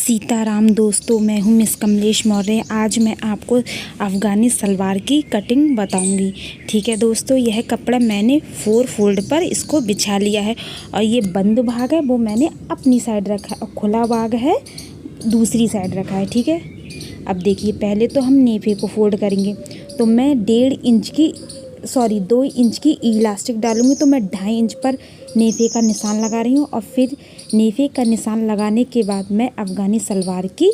सीताराम दोस्तों, मैं हूं मिस कमलेश मौर्य। आज मैं आपको अफ़गानी सलवार की कटिंग बताऊंगी। ठीक है दोस्तों, यह कपड़ा मैंने 4 फोल्ड पर इसको बिछा लिया है और ये बंद भाग है वो मैंने अपनी साइड रखा है और खुला भाग है दूसरी साइड रखा है। ठीक है, अब देखिए पहले तो हम नेफे को फोल्ड करेंगे। तो मैं 2 इंच की इलास्टिक डालूंगी, तो मैं 2.5 इंच पर नेफे का निशान लगा रही हूँ और फिर नेफे का निशान लगाने के बाद मैं अफ़गानी सलवार की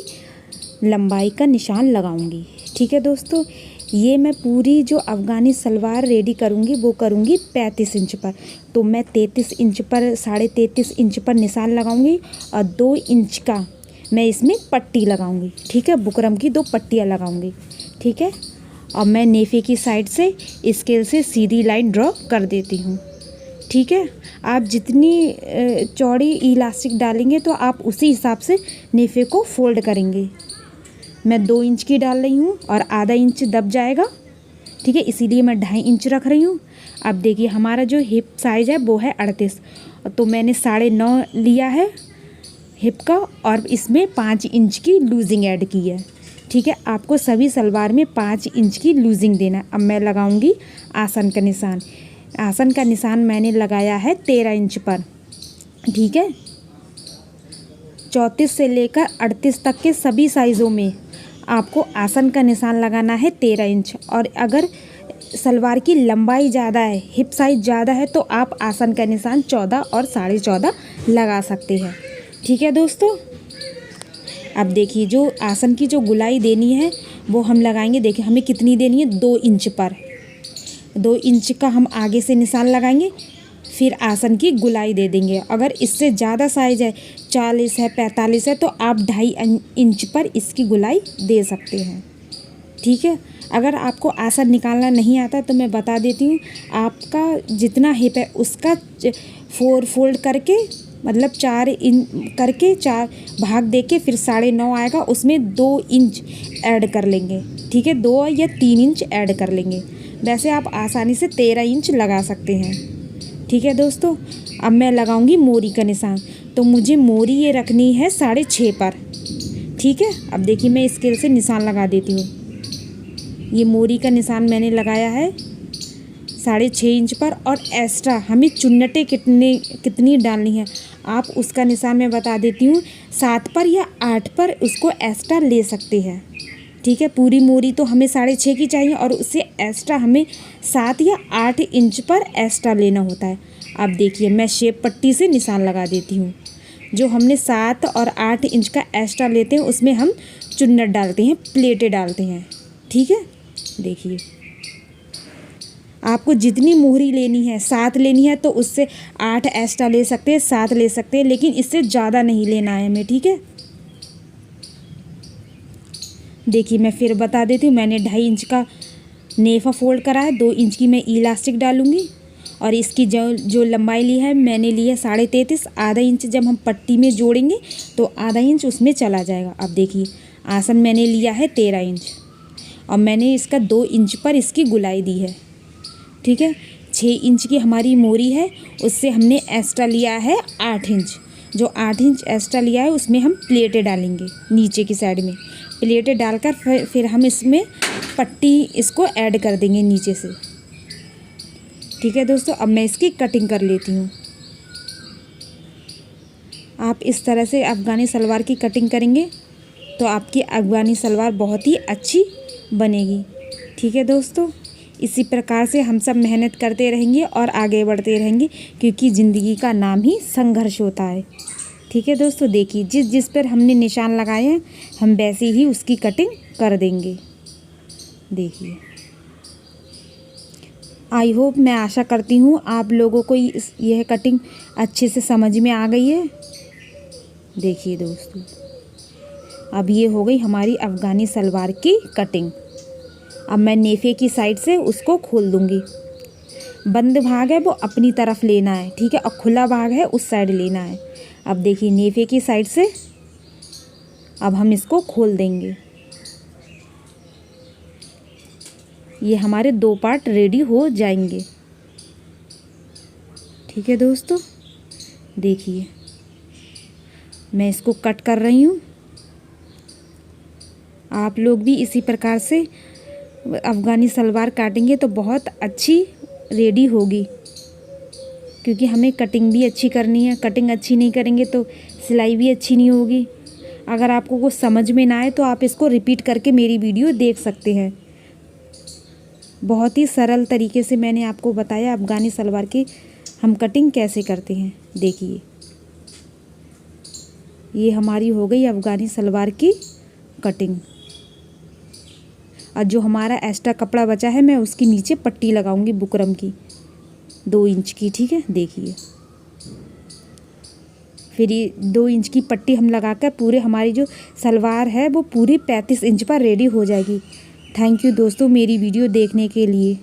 लंबाई का निशान लगाऊंगी। ठीक है दोस्तों, ये मैं पूरी जो अफ़गानी सलवार रेडी करूँगी वो करूँगी 35 इंच पर। तो मैं 33 इंच पर 33.5 इंच पर निशान लगाऊंगी और 2 इंच का मैं इसमें पट्टी लगाऊंगी। ठीक है, बुकरम की 2 पट्टियाँ लगाऊंगी। ठीक है, और मैं नेफे की साइड से स्केल से सीधी लाइन ड्रॉ कर देती हूँ। ठीक है, आप जितनी चौड़ी इलास्टिक डालेंगे तो आप उसी हिसाब से नेफे को फोल्ड करेंगे। मैं 2 इंच की डाल रही हूँ और आधा इंच दब जाएगा। ठीक है, इसीलिए मैं 2.5 इंच रख रही हूँ। अब देखिए हमारा जो हिप साइज़ है वो है 38, तो मैंने 9.5 लिया है हिप का और इसमें 5 इंच की लूजिंग ऐड की है। ठीक है, आपको सभी सलवार में 5 इंच की लूजिंग देना है। अब मैं लगाऊंगी आसन का निशान। आसन का निशान मैंने लगाया है 13 इंच पर। ठीक है, 34 से लेकर 38 तक के सभी साइज़ों में आपको आसन का निशान लगाना है 13 इंच। और अगर सलवार की लंबाई ज़्यादा है, हिप साइज़ ज़्यादा है, तो आप आसन का निशान 14 और 14.5 लगा सकते हैं। ठीक है दोस्तों, अब देखिए जो आसन की जो गुलाई देनी है वो हम लगाएंगे। देखिए हमें कितनी देनी है, 2 इंच पर। 2 इंच का हम आगे से निशान लगाएंगे, फिर आसन की गुलाई दे देंगे। अगर इससे ज़्यादा साइज़ है, 40 है, 45 है, तो आप 2.5 इंच पर इसकी गुलाई दे सकते हैं। ठीक है, अगर आपको आसन निकालना नहीं आता तो मैं बता देती हूँ, आपका जितना हिप है उसका 4 फोल्ड करके, मतलब 4 इंच करके 4 भाग दे के फिर 9.5 आएगा, उसमें 2 इंच ऐड कर लेंगे। ठीक है, 2 या 3 इंच ऐड कर लेंगे। वैसे आप आसानी से 13 इंच लगा सकते हैं। ठीक है दोस्तों, अब मैं लगाऊंगी मोरी का निशान। तो मुझे मोरी ये रखनी है 6.5 पर। ठीक है, अब देखिए मैं स्केल से निशान लगा देती हूँ। ये मोरी का निशान मैंने लगाया है 6.5 इंच पर। और एक्स्ट्रा हमें चुन्नटें कितनी डालनी है आप उसका निशान मैं बता देती हूँ, 7 पर या 8 पर उसको एक्स्ट्रा ले सकते हैं। ठीक है, पूरी मोरी तो हमें 6.5 की चाहिए और उससे एक्स्ट्रा हमें 7 या 8 इंच पर एक्स्ट्रा लेना होता है। अब देखिए मैं शेप पट्टी से निशान लगा देती हूँ। जो हमने 7 और 8 इंच का एक्स्ट्रा लेते हैं उसमें हम चुन्नट डालते हैं, प्लेटें डालते हैं। ठीक है, देखिए आपको जितनी मोहरी लेनी है, 7 लेनी है तो उससे 8 एक्स्ट्रा ले सकते हैं, 7 ले सकते हैं, लेकिन इससे ज़्यादा नहीं लेना है हमें। ठीक है, देखिए मैं फिर बता देती हूँ, मैंने 2.5 इंच का नेफा फोल्ड करा है, 2 इंच की मैं इलास्टिक डालूंगी और इसकी जो लंबाई ली है मैंने ली है 33.5। आधा इंच जब हम पट्टी में जोड़ेंगे तो आधा इंच उसमें चला जाएगा। अब देखिए आसन मैंने लिया है 13 इंच और मैंने इसका 2 इंच पर इसकी गुलाई दी है। ठीक है, 6 इंच की हमारी मोरी है, उससे हमने एक्स्ट्रा लिया है 8 इंच। जो 8 इंच एक्स्ट्रा लिया है उसमें हम प्लेटें डालेंगे, नीचे की साइड में प्लेटें डालकर फिर हम इसमें पट्टी इसको ऐड कर देंगे नीचे से। ठीक है दोस्तों, अब मैं इसकी कटिंग कर लेती हूँ। आप इस तरह से अफ़गानी सलवार की कटिंग करेंगे तो आपकी अफ़गानी सलवार बहुत ही अच्छी बनेगी। ठीक है दोस्तों, इसी प्रकार से हम सब मेहनत करते रहेंगे और आगे बढ़ते रहेंगे, क्योंकि ज़िंदगी का नाम ही संघर्ष होता है। ठीक है दोस्तों, देखिए जिस पर हमने निशान लगाए हैं हम वैसे ही उसकी कटिंग कर देंगे। देखिए आई होप, मैं आशा करती हूँ आप लोगों को यह कटिंग अच्छे से समझ में आ गई है। देखिए दोस्तों, अब ये हो गई हमारी अफ़गानी सलवार की कटिंग। अब मैं नेफे की साइड से उसको खोल दूंगी। बंद भाग है वो अपनी तरफ लेना है। ठीक है, और खुला भाग है उस साइड लेना है। अब देखिए नेफे की साइड से अब हम इसको खोल देंगे। ये हमारे 2 पार्ट रेडी हो जाएंगे। ठीक है दोस्तों, देखिए मैं इसको कट कर रही हूँ। आप लोग भी इसी प्रकार से अफ़गानी सलवार काटेंगे तो बहुत अच्छी रेडी होगी, क्योंकि हमें कटिंग भी अच्छी करनी है। कटिंग अच्छी नहीं करेंगे तो सिलाई भी अच्छी नहीं होगी। अगर आपको कुछ समझ में ना आए तो आप इसको रिपीट करके मेरी वीडियो देख सकते हैं। बहुत ही सरल तरीके से मैंने आपको बताया अफ़गानी सलवार की हम कटिंग कैसे करते हैं। देखिए, ये हमारी हो गई अफ़गानी सलवार की कटिंग। और जो हमारा एक्स्ट्रा कपड़ा बचा है मैं उसकी नीचे पट्टी लगाऊंगी बुकरम की 2 इंच की, ठीक है। देखिए, फिर ये 2 इंच की पट्टी हम लगाकर पूरे हमारी जो सलवार है वो पूरी 35 इंच पर रेडी हो जाएगी। थैंक यू दोस्तों मेरी वीडियो देखने के लिए।